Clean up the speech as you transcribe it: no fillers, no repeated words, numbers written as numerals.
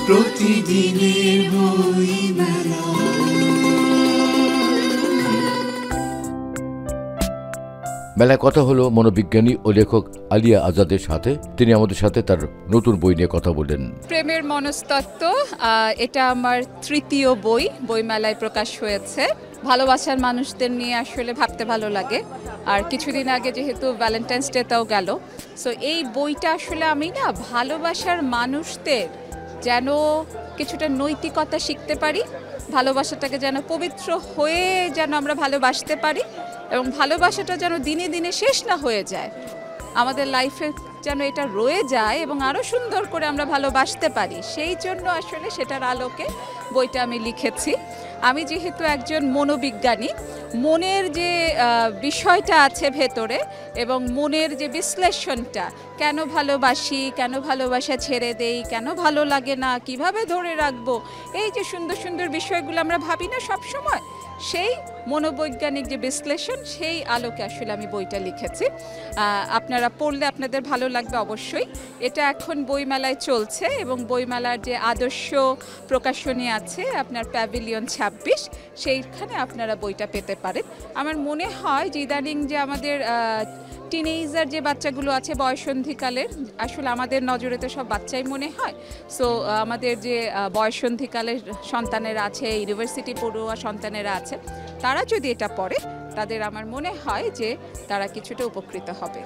প্রতিদিনের বইমেলা। মেলায় কথা হলো মনোবিজ্ঞানী ও লেখক আলিয়া আজাদের সাথে। তিনি আমাদের সাথে তার নতুন বই নিয়ে কথা বলেন। প্রেমের মনস্তত্ত্ব, এটা আমার তৃতীয় বই, বইমেলায় প্রকাশ হয়েছে। ভালোবাসার মানুষদের নিয়ে আসলে ভাবতে ভালো লাগে। আর কিছুদিন আগে যেহেতু ভ্যালেন্টাইন্স ডেটাও গেল, সো এই বইটা আসলে আমি না ভালোবাসার মানুষদের যেন কিছুটা নৈতিকতা শিখতে পারি, ভালোবাসাটাকে যেন পবিত্র হয়ে যেন আমরা ভালোবাসতে পারি, এবং ভালোবাসাটা যেন দিনে দিনে শেষ না হয়ে যায়, আমাদের লাইফে যেন এটা রয়ে যায় এবং আরও সুন্দর করে আমরা ভালোবাসতে পারি, সেই জন্য আসলে সেটার আলোকে বইটা আমি লিখেছি। আমি যেহেতু একজন মনোবিজ্ঞানী, মনের যে বিষয়টা আছে ভেতরে এবং মনের যে বিশ্লেষণটা, কেন ভালোবাসি, কেন ভালোবাসা ছেড়ে দেই, কেন ভালো লাগে না, কিভাবে ধরে রাখবো, এই যে সুন্দর সুন্দর বিষয়গুলো আমরা ভাবি না সব সময়, সেই মনোবৈজ্ঞানিক যে বিশ্লেষণ, সেই আলোকে আসলে আমি বইটা লিখেছি। আপনারা পড়লে আপনাদের ভালো লাগবে অবশ্যই। এটা এখন বইমেলায় চলছে এবং বইমেলার যে আদর্শ প্রকাশনী আছে আপনার প্যাভিলিয়ন 26, সেইখানে আপনারা বইটা পেতে পারেন। আমার মনে হয় যে ইদানিং যে আমাদের টিনেজার যে বাচ্চাগুলো আছে বয়সন্ধিকালের, আসলে আমাদের নজরে তো সব বাচ্চাই মনে হয়, সো আমাদের যে বয়সন্ধিকালের সন্তানেরা আছে, ইউনিভার্সিটি পড়ুয়া সন্তানেরা আছে, তারা যদি এটা পড়ে, তাদের আমার মনে হয় যে তারা কিছুটা উপকৃত হবে।